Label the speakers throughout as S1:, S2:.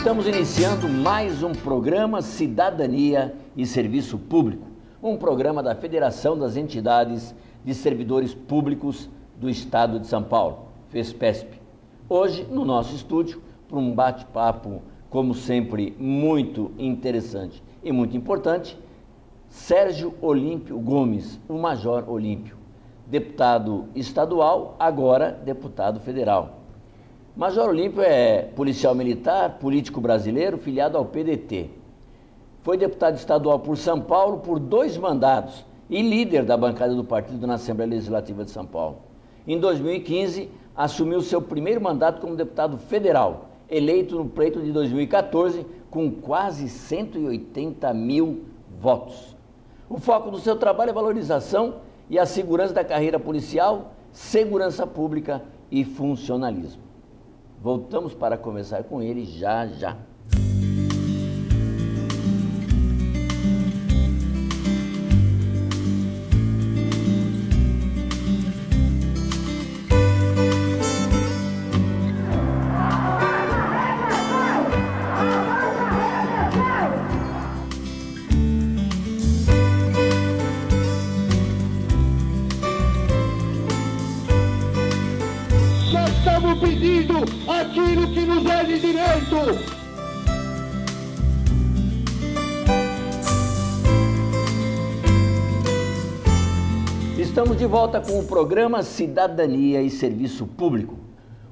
S1: Estamos iniciando mais um programa Cidadania e Serviço Público, um programa da Federação das Entidades de Servidores Públicos do Estado de São Paulo, FESPESP. Hoje, no nosso estúdio, para um bate-papo, como sempre, muito interessante e muito importante, Sérgio Olímpio Gomes, o Major Olímpio, deputado estadual, agora deputado federal. Major Olímpio é policial militar, político brasileiro, filiado ao PDT. Foi deputado estadual por São Paulo por 2 mandatos e líder da bancada do partido na Assembleia Legislativa de São Paulo. Em 2015, assumiu seu primeiro mandato como deputado federal, eleito no pleito de 2014 com quase 180 mil votos. O foco do seu trabalho é valorização e a segurança da carreira policial, segurança pública e funcionalismo. Voltamos para conversar com ele já.
S2: Estamos pedindo aquilo que nos é de direito.
S1: Estamos de volta com o programa Cidadania e Serviço Público,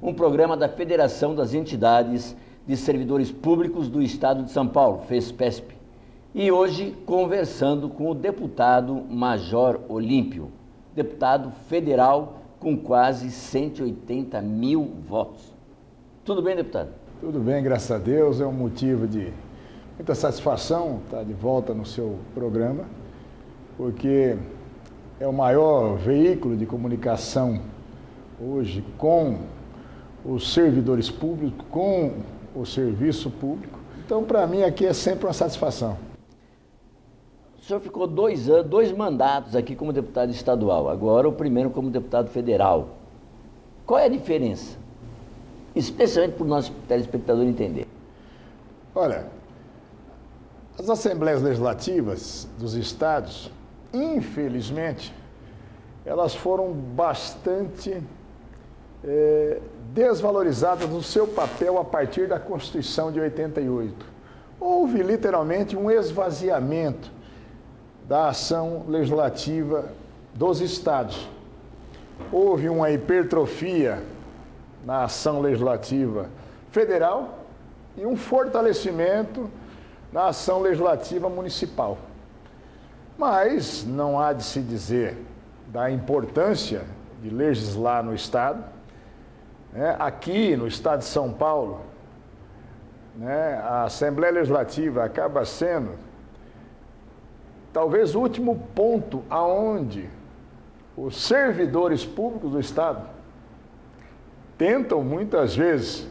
S1: um programa da Federação das Entidades de Servidores Públicos do Estado de São Paulo, FESPESP. E hoje conversando com o deputado Major Olímpio, deputado federal com quase 180 mil votos. Tudo bem, deputado?
S3: Tudo bem, graças a Deus. É um motivo de muita satisfação estar de volta no seu programa, porque é o maior veículo de comunicação hoje com os servidores públicos, com o serviço público. Então, para mim, aqui é sempre uma satisfação.
S1: O senhor ficou 2 mandatos aqui como deputado estadual, agora o primeiro como deputado federal. Qual é a diferença? Especialmente para o nosso telespectador entender.
S3: Olha, as assembleias legislativas dos estados, infelizmente, elas foram bastante desvalorizadas no seu papel a partir da Constituição de 88. Houve literalmente um esvaziamento da ação legislativa dos estados. Houve uma hipertrofia na ação legislativa federal e um fortalecimento na ação legislativa municipal. Mas não há de se dizer da importância de legislar no estado. Aqui no estado de São Paulo, a Assembleia Legislativa acaba sendo talvez o último ponto aonde os servidores públicos do Estado tentam muitas vezes,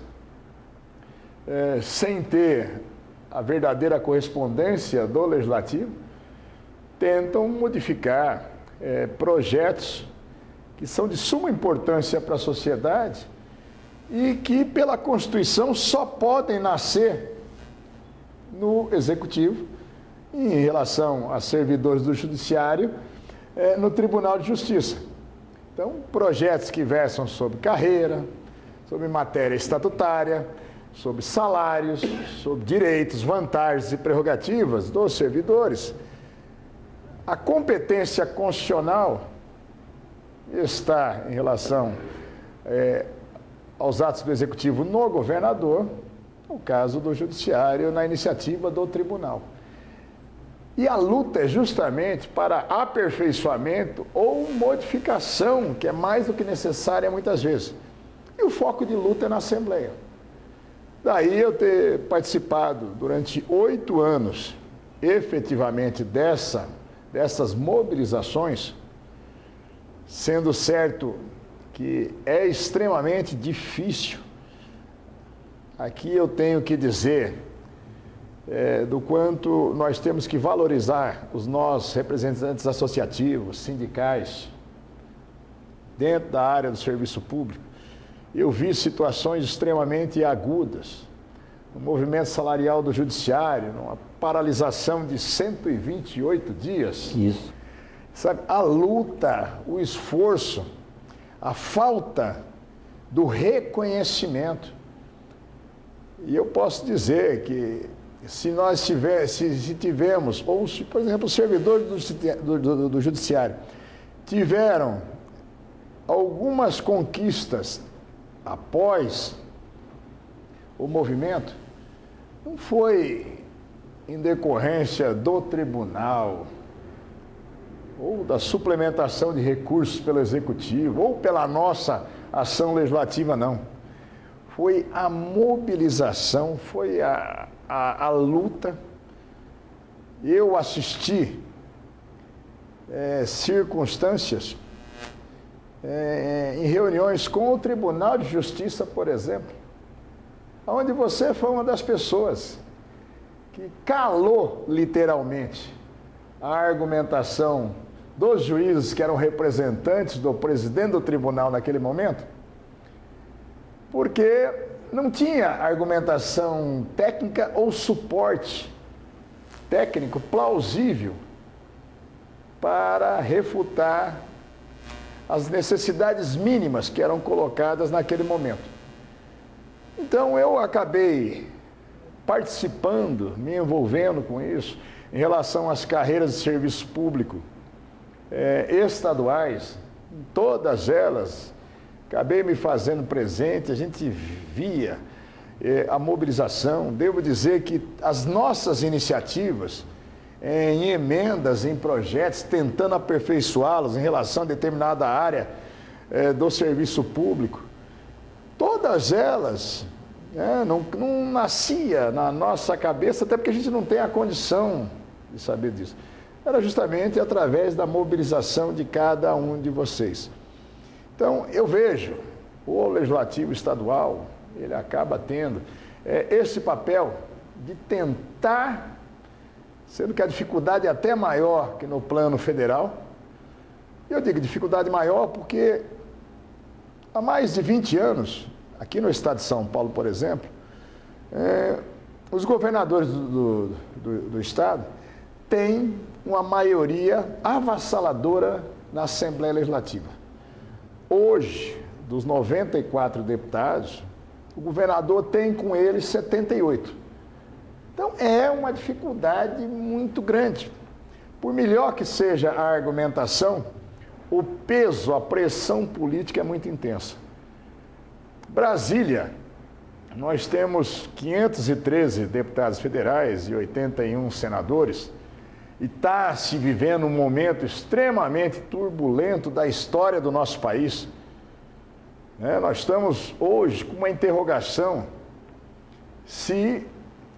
S3: sem ter a verdadeira correspondência do Legislativo, tentam modificar projetos que são de suma importância para a sociedade e que pela Constituição só podem nascer no Executivo, em relação a servidores do Judiciário, no Tribunal de Justiça. Então, projetos que versam sobre carreira, sobre matéria estatutária, sobre salários, sobre direitos, vantagens e prerrogativas dos servidores. A competência constitucional está em relação aos atos do Executivo no governador, no caso do Judiciário, na iniciativa do Tribunal. E a luta é justamente para aperfeiçoamento ou modificação, que é mais do que necessária muitas vezes. E o foco de luta é na Assembleia. Daí eu ter participado durante 8 anos, efetivamente, dessas mobilizações, sendo certo que é extremamente difícil. Aqui eu tenho que dizer do quanto nós temos que valorizar os nossos representantes associativos, sindicais, dentro da área do serviço público. Eu vi situações extremamente agudas, no movimento salarial do judiciário, numa paralisação de 128 dias.
S1: Isso.
S3: Sabe, a luta, o esforço, a falta do reconhecimento. E eu posso dizer que se nós tivermos, ou se, por exemplo, os servidores do judiciário tiveram algumas conquistas após o movimento, não foi em decorrência do tribunal, ou da suplementação de recursos pelo executivo, ou pela nossa ação legislativa, não. Foi a mobilização, foi a luta. Eu assisti circunstâncias em reuniões com o Tribunal de Justiça, por exemplo, onde você foi uma das pessoas que calou literalmente a argumentação dos juízes que eram representantes do presidente do tribunal naquele momento, porque não tinha argumentação técnica ou suporte técnico plausível para refutar as necessidades mínimas que eram colocadas naquele momento. Então eu acabei participando, me envolvendo com isso, em relação às carreiras de serviço público estaduais, todas elas, acabei me fazendo presente, a gente via a mobilização. Devo dizer que as nossas iniciativas em emendas, em projetos, tentando aperfeiçoá-los em relação a determinada área do serviço público, todas elas não nascia na nossa cabeça, até porque a gente não tem a condição de saber disso. Era justamente através da mobilização de cada um de vocês. Então, eu vejo, o Legislativo Estadual, ele acaba tendo esse papel de tentar, sendo que a dificuldade é até maior que no plano federal. Eu digo dificuldade maior porque há mais de 20 anos, aqui no estado de São Paulo, por exemplo, os governadores do estado têm uma maioria avassaladora na Assembleia Legislativa. Hoje, dos 94 deputados, o governador tem com ele 78. Então, é uma dificuldade muito grande. Por melhor que seja a argumentação, o peso, a pressão política é muito intensa. Brasília, nós temos 513 deputados federais e 81 senadores, e está se vivendo um momento extremamente turbulento da história do nosso país. Nós estamos hoje com uma interrogação se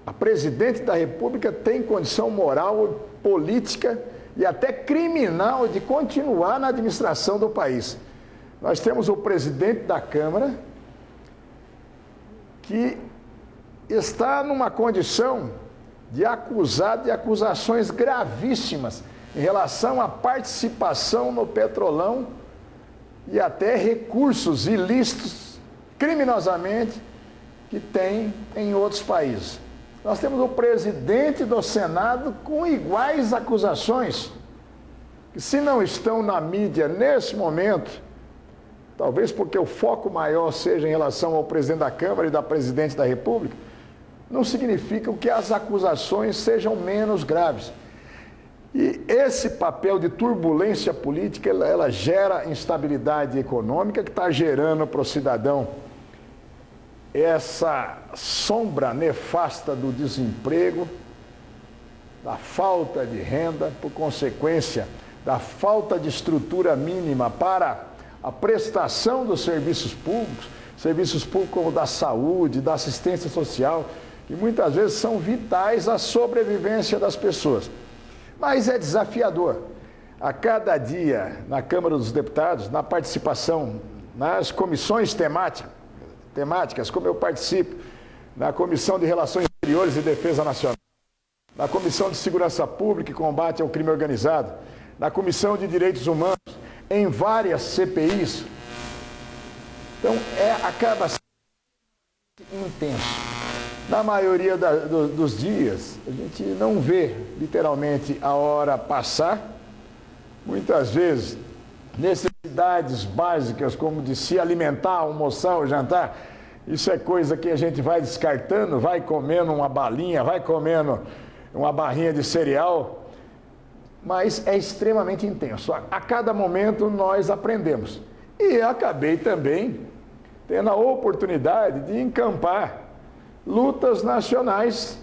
S3: a presidente da República tem condição moral, política e até criminal de continuar na administração do país. Nós temos o presidente da Câmara que está numa condição de acusado de acusações gravíssimas em relação à participação no Petrolão e até recursos ilícitos, criminosamente, que tem em outros países. Nós temos o presidente do Senado com iguais acusações, que se não estão na mídia nesse momento, talvez porque o foco maior seja em relação ao presidente da Câmara e da presidente da República, não significa que as acusações sejam menos graves. E esse papel de turbulência política, ela gera instabilidade econômica, que está gerando para o cidadão essa sombra nefasta do desemprego, da falta de renda, por consequência da falta de estrutura mínima para a prestação dos serviços públicos como da saúde, da assistência social, que muitas vezes são vitais à sobrevivência das pessoas. Mas é desafiador. A cada dia, na Câmara dos Deputados, na participação nas comissões temáticas, como eu participo, na Comissão de Relações Exteriores e Defesa Nacional, na Comissão de Segurança Pública e Combate ao Crime Organizado, na Comissão de Direitos Humanos, em várias CPIs. Então, acaba sendo intenso. na maioria dos dias, a gente não vê literalmente a hora passar. Muitas vezes, necessidades básicas como de se alimentar, almoçar ou jantar, isso é coisa que a gente vai descartando, vai comendo uma balinha, vai comendo uma barrinha de cereal, mas é extremamente intenso. A cada momento nós aprendemos. E acabei também tendo a oportunidade de encampar lutas nacionais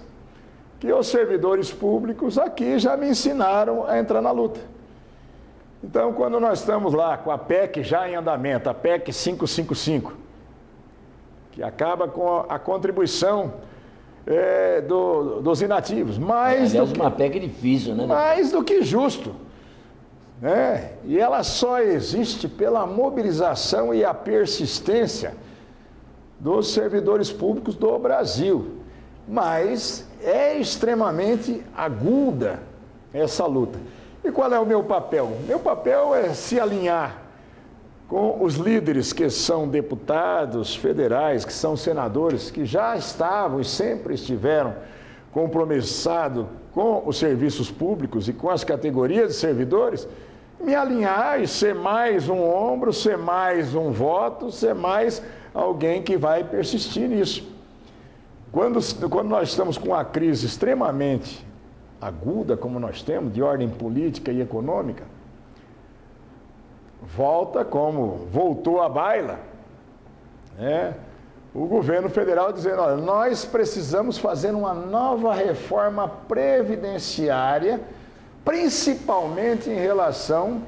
S3: que os servidores públicos aqui já me ensinaram a entrar na luta. Então, quando nós estamos lá com a PEC já em andamento, a PEC 555, que acaba com a contribuição dos inativos,
S1: aliás, uma PEC difícil, né?
S3: Mais do que justo, né? E ela só existe pela mobilização e a persistência dos servidores públicos do Brasil. Mas é extremamente aguda essa luta. E qual é o meu papel? Meu papel é se alinhar com os líderes que são deputados federais, que são senadores, que já estavam e sempre estiveram compromissados com os serviços públicos e com as categorias de servidores, me alinhar e ser mais um ombro, ser mais um voto, ser mais alguém que vai persistir nisso. Quando nós estamos com uma crise extremamente aguda, como nós temos, de ordem política e econômica, volta como voltou à baila, né? O governo federal dizendo, olha, nós precisamos fazer uma nova reforma previdenciária, principalmente em relação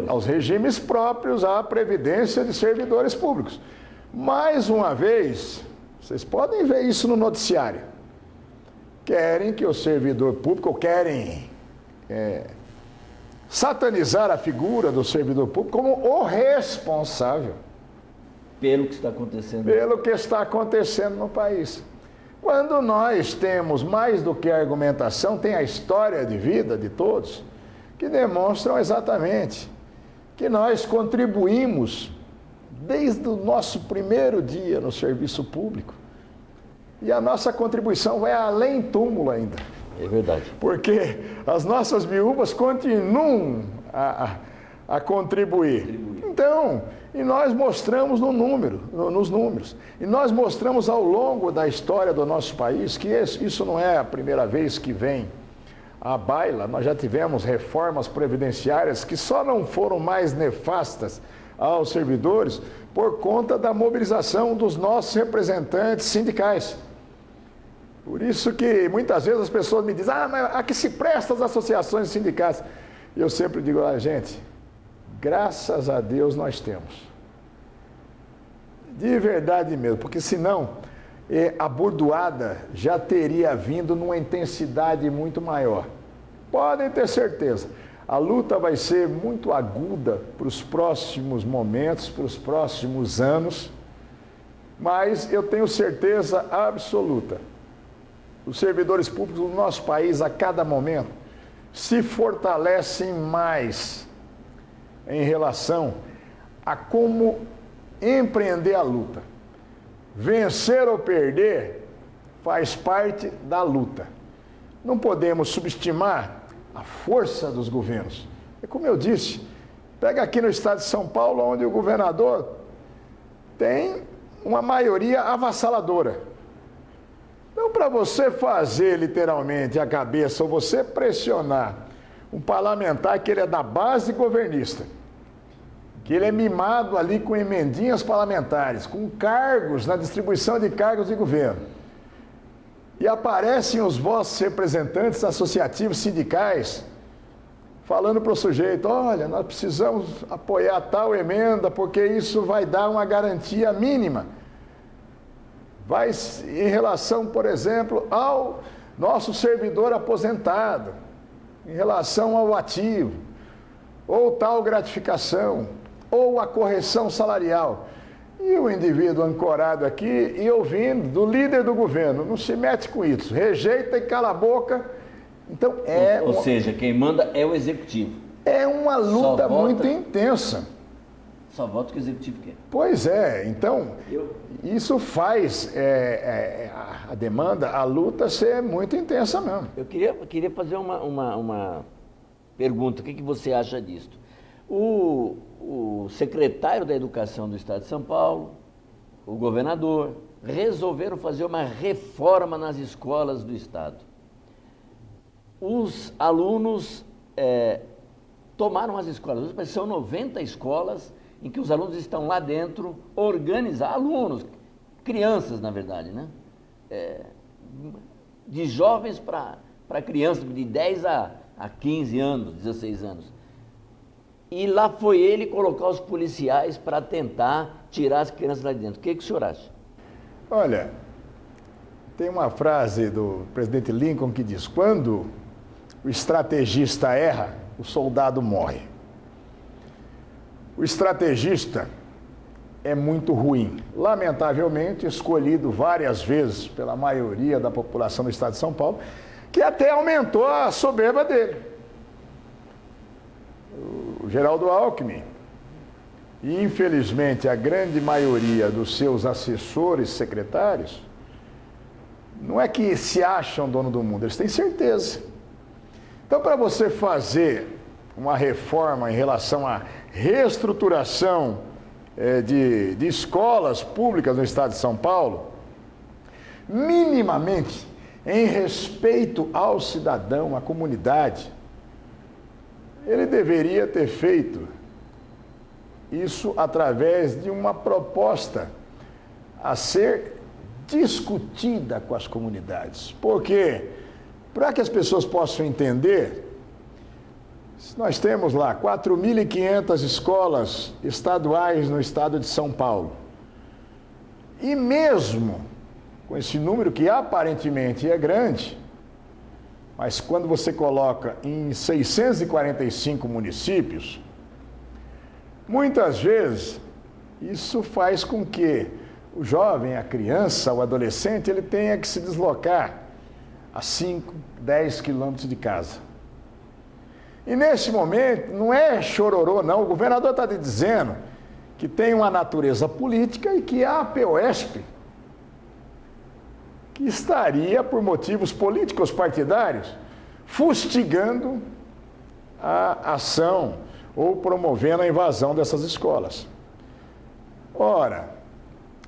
S3: aos regimes próprios à previdência de servidores públicos. Mais uma vez, vocês podem ver isso no noticiário, querem que o servidor público, querem satanizar a figura do servidor público como o responsável
S1: pelo que está acontecendo.
S3: Pelo que está acontecendo no país. Quando nós temos mais do que a argumentação, tem a história de vida de todos, que demonstram exatamente que nós contribuímos desde o nosso primeiro dia no serviço público. E a nossa contribuição vai além túmulo ainda.
S1: É verdade.
S3: Porque as nossas viúvas continuam a contribuir. Então, e nós mostramos nos números. E nós mostramos ao longo da história do nosso país que isso não é a primeira vez que vem à baila. Nós já tivemos reformas previdenciárias que só não foram mais nefastas aos servidores por conta da mobilização dos nossos representantes sindicais. Por isso que muitas vezes as pessoas me dizem, mas a que se presta as associações sindicais? E eu sempre digo, gente, graças a Deus nós temos. De verdade mesmo, porque senão a bordoada já teria vindo numa intensidade muito maior. Podem ter certeza, a luta vai ser muito aguda para os próximos momentos, para os próximos anos, mas eu tenho certeza absoluta. Os servidores públicos do nosso país, a cada momento, se fortalecem mais em relação a como empreender a luta. Vencer ou perder faz parte da luta. Não podemos subestimar a força dos governos. É como eu disse, pega aqui no estado de São Paulo, onde o governador tem uma maioria avassaladora. Então, para você fazer literalmente a cabeça, ou você pressionar um parlamentar que ele é da base governista, que ele é mimado ali com emendinhas parlamentares, com cargos, na distribuição de cargos de governo, e aparecem os vossos representantes associativos sindicais, falando para o sujeito, olha, nós precisamos apoiar tal emenda, porque isso vai dar uma garantia mínima. Vai em relação, por exemplo, ao nosso servidor aposentado, em relação ao ativo, ou tal gratificação, ou a correção salarial. E o indivíduo ancorado aqui e ouvindo do líder do governo, não se mete com isso, rejeita e cala a boca. Então
S1: Ou seja, quem manda é o executivo.
S3: É uma luta muito intensa.
S1: Só vota o que o Executivo quer.
S3: Pois é, então, isso faz a demanda, a luta ser muito intensa mesmo.
S1: Eu queria fazer uma pergunta, o que você acha disso? O secretário da Educação do Estado de São Paulo, o governador, resolveram fazer uma reforma nas escolas do Estado. Os alunos tomaram as escolas, mas são 90 escolas em que os alunos estão lá dentro, alunos, crianças na verdade, né? De jovens para crianças de 10 a 15 anos, 16 anos. E lá foi ele colocar os policiais para tentar tirar as crianças lá de dentro. O que o senhor acha?
S3: Olha, tem uma frase do presidente Lincoln que diz: quando o estrategista erra, o soldado morre. O estrategista é muito ruim, lamentavelmente escolhido várias vezes pela maioria da população do estado de São Paulo, que até aumentou a soberba dele. O Geraldo Alckmin, e infelizmente a grande maioria dos seus assessores secretários, não é que se acham dono do mundo, eles têm certeza. Então, para você fazer uma reforma em relação à reestruturação de escolas públicas no estado de São Paulo, minimamente em respeito ao cidadão, à comunidade, ele deveria ter feito isso através de uma proposta a ser discutida com as comunidades. Porque, para que as pessoas possam entender, nós temos lá 4.500 escolas estaduais no estado de São Paulo. E mesmo com esse número que aparentemente é grande, mas quando você coloca em 645 municípios, muitas vezes isso faz com que o jovem, a criança, o adolescente, ele tenha que se deslocar a 5, 10 quilômetros de casa. E nesse momento, não é chororô, não. O governador está dizendo que tem uma natureza política e que a APOESP, que estaria, por motivos políticos partidários, fustigando a ação ou promovendo a invasão dessas escolas. Ora,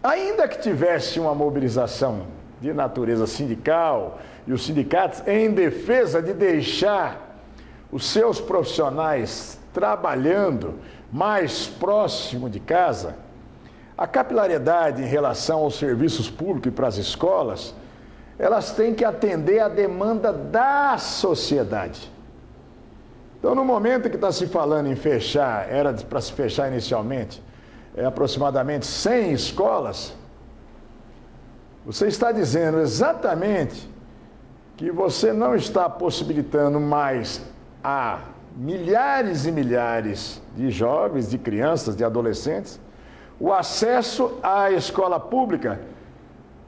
S3: ainda que tivesse uma mobilização de natureza sindical e os sindicatos em defesa de deixar os seus profissionais trabalhando mais próximo de casa, a capilaridade em relação aos serviços públicos e para as escolas, elas têm que atender à demanda da sociedade. Então, no momento que está se falando em fechar, era para se fechar inicialmente, aproximadamente 100 escolas, você está dizendo exatamente que você não está possibilitando mais a milhares e milhares de jovens, de crianças, de adolescentes, o acesso à escola pública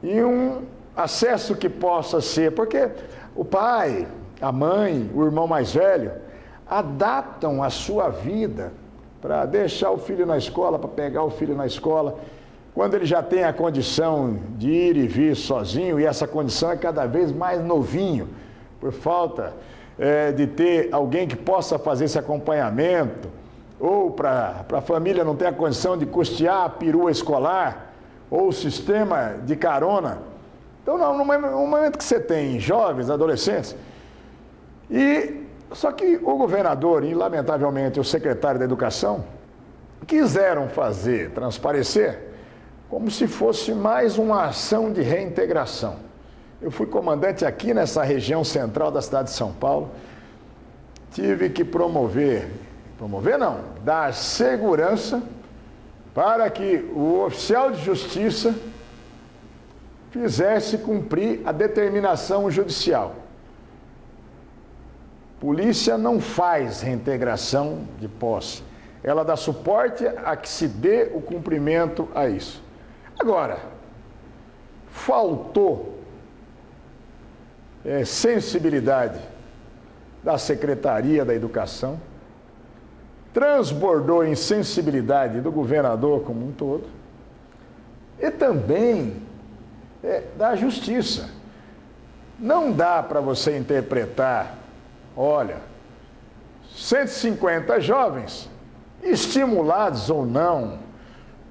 S3: e um acesso que possa ser, porque o pai, a mãe, o irmão mais velho, adaptam a sua vida para deixar o filho na escola, para pegar o filho na escola, quando ele já tem a condição de ir e vir sozinho, e essa condição é cada vez mais novinho, por falta de ter alguém que possa fazer esse acompanhamento, ou para a família não ter a condição de custear a perua escolar, ou o sistema de carona. Então, no momento que você tem jovens, adolescentes, só que o governador e, lamentavelmente, o secretário da Educação quiseram fazer, transparecer, como se fosse mais uma ação de reintegração. Eu fui comandante aqui nessa região central da cidade de São Paulo, tive que dar segurança para que o oficial de justiça fizesse cumprir a determinação judicial. Polícia não faz reintegração de posse. Ela dá suporte a que se dê o cumprimento a isso. Agora, faltou sensibilidade da Secretaria da Educação transbordou em sensibilidade do governador como um todo e também da justiça. Não dá para você interpretar, olha, 150 jovens, estimulados ou não,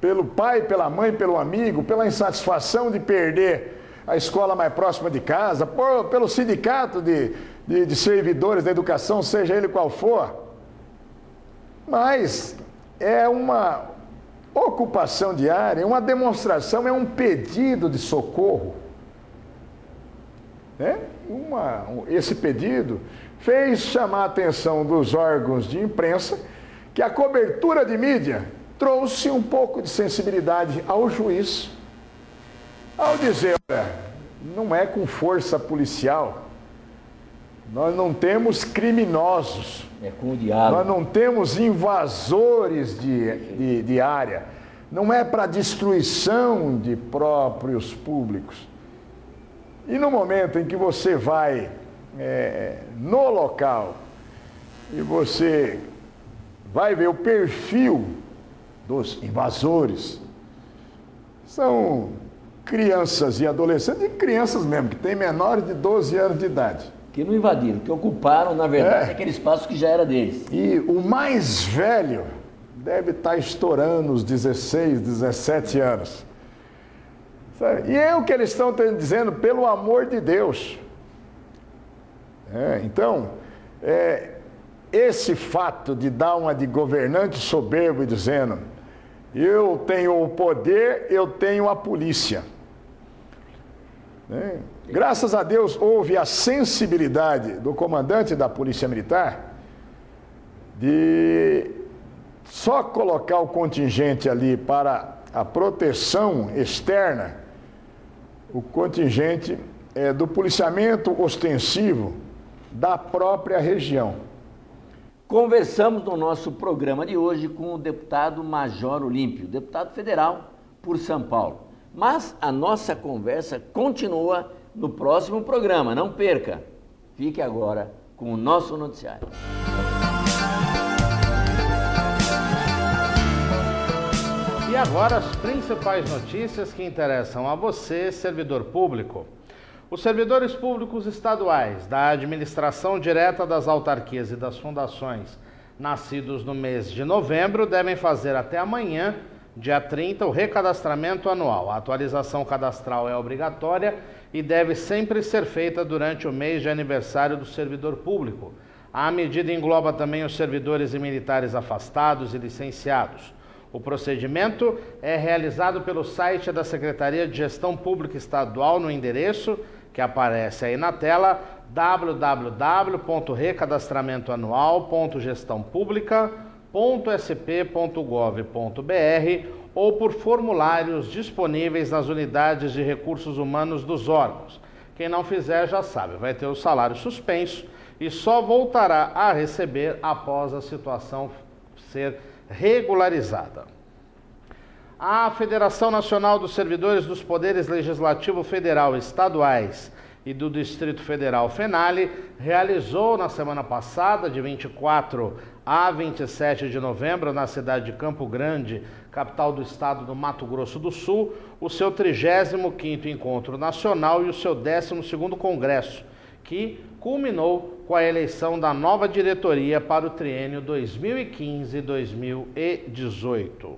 S3: pelo pai, pela mãe, pelo amigo, pela insatisfação de perder a escola mais próxima de casa, pelo sindicato de servidores da educação, seja ele qual for, mas é uma ocupação diária, uma demonstração, é um pedido de socorro. Esse pedido fez chamar a atenção dos órgãos de imprensa que a cobertura de mídia trouxe um pouco de sensibilidade ao juiz, ao dizer, olha, não é com força policial, nós não temos criminosos,
S1: é com o diálogo.
S3: Nós não temos invasores de área, não é para destruição de próprios públicos. E no momento em que você vai no local e você vai ver o perfil dos invasores, são crianças e adolescentes, e crianças mesmo, que têm menores de 12 anos de idade.
S1: Que não invadiram, que ocuparam, na verdade, aquele espaço que já era deles.
S3: E o mais velho deve estar estourando os 16, 17 anos. Sabe? E é o que eles estão dizendo, pelo amor de Deus. Então, esse fato de dar uma de governante soberbo e dizendo, eu tenho o poder, eu tenho a polícia. Graças a Deus houve a sensibilidade do comandante da Polícia Militar de só colocar o contingente ali para a proteção externa, o contingente do policiamento ostensivo da própria região.
S1: Conversamos no nosso programa de hoje com o deputado Major Olímpio, deputado federal por São Paulo. Mas a nossa conversa continua no próximo programa, não perca. Fique agora com o nosso noticiário.
S4: E agora as principais notícias que interessam a você, servidor público. Os servidores públicos estaduais da administração direta das autarquias e das fundações nascidos no mês de novembro devem fazer até amanhã, dia 30, o recadastramento anual. A atualização cadastral é obrigatória e deve sempre ser feita durante o mês de aniversário do servidor público. A medida engloba também os servidores e militares afastados e licenciados. O procedimento é realizado pelo site da Secretaria de Gestão Pública Estadual no endereço que aparece aí na tela, www.recadastramentoanual.gestãopublica.sp.gov.br ou por formulários disponíveis nas unidades de recursos humanos dos órgãos. Quem não fizer já sabe, vai ter o salário suspenso e só voltará a receber após a situação ser regularizada. A Federação Nacional dos Servidores dos Poderes Legislativo Federal, Estaduais e do Distrito Federal, FENALI, realizou na semana passada, de 24 a 27 de novembro, na cidade de Campo Grande, capital do estado do Mato Grosso do Sul, o seu 35º Encontro Nacional e o seu 12º Congresso, que culminou com a eleição da nova diretoria para o triênio 2015-2018.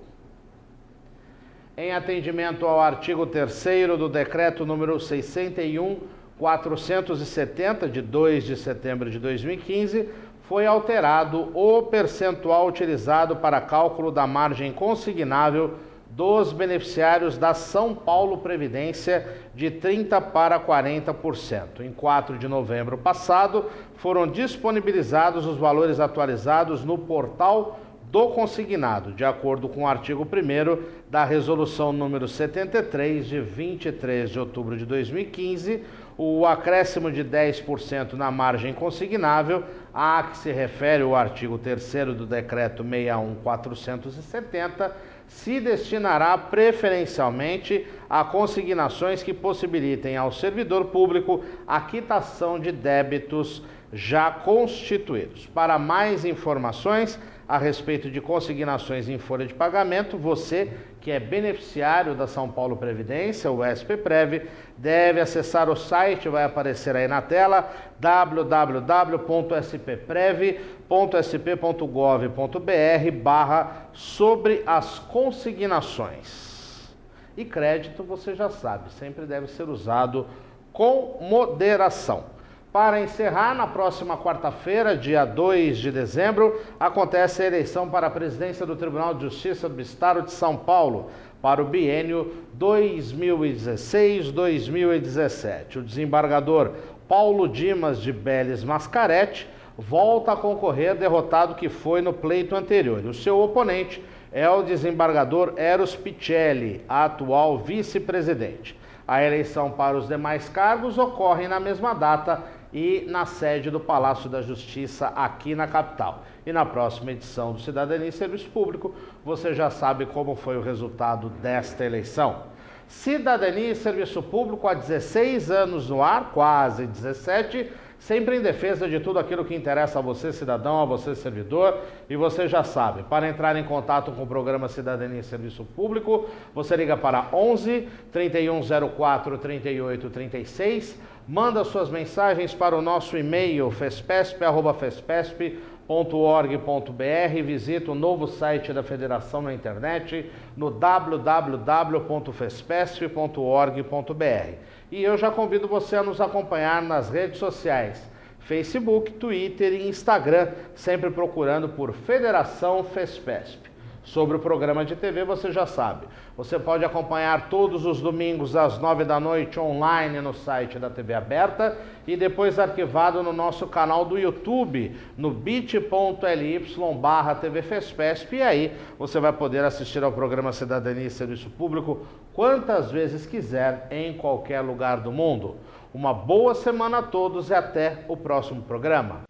S4: Em atendimento ao artigo 3º do Decreto número 61.470, de 2 de setembro de 2015, foi alterado o percentual utilizado para cálculo da margem consignável dos beneficiários da São Paulo Previdência de 30% para 40%. Em 4 de novembro passado, foram disponibilizados os valores atualizados no portal do consignado, de acordo com o artigo 1º da Resolução número 73, de 23 de outubro de 2015, o acréscimo de 10% na margem consignável, a que se refere o artigo 3º do Decreto 61.470, se destinará preferencialmente a consignações que possibilitem ao servidor público a quitação de débitos já constituídos. Para mais informações, a respeito de consignações em folha de pagamento, você que é beneficiário da São Paulo Previdência, o SPPrev, deve acessar o site, vai aparecer aí na tela, www.sprev.sp.gov.br/sobre as consignações. E crédito, você já sabe, sempre deve ser usado com moderação. Para encerrar, na próxima quarta-feira, dia 2 de dezembro, acontece a eleição para a presidência do Tribunal de Justiça do Estado de São Paulo para o biênio 2016-2017. O desembargador Paulo Dimas de Belles Mascaretti volta a concorrer, derrotado que foi no pleito anterior. O seu oponente é o desembargador Eros Picelli, atual vice-presidente. A eleição para os demais cargos ocorre na mesma data e na sede do Palácio da Justiça aqui na capital. E na próxima edição do Cidadania e Serviço Público, você já sabe como foi o resultado desta eleição. Cidadania e Serviço Público há 16 anos no ar, quase 17, sempre em defesa de tudo aquilo que interessa a você, cidadão, a você, servidor. E você já sabe, para entrar em contato com o programa Cidadania e Serviço Público, você liga para 11 3104 3836, manda suas mensagens para o nosso e-mail fespesp@fespesp.org.br, visita o novo site da Federação na internet no www.fespesp.org.br. E eu já convido você a nos acompanhar nas redes sociais, Facebook, Twitter e Instagram, sempre procurando por Federação Fespesp. Sobre o programa de TV, você já sabe. Você pode acompanhar todos os domingos às 9 da noite online no site da TV Aberta e depois arquivado no nosso canal do YouTube, no bit.ly/TV Fespesp. E aí você vai poder assistir ao programa Cidadania e Serviço Público quantas vezes quiser, em qualquer lugar do mundo. Uma boa semana a todos e até o próximo programa.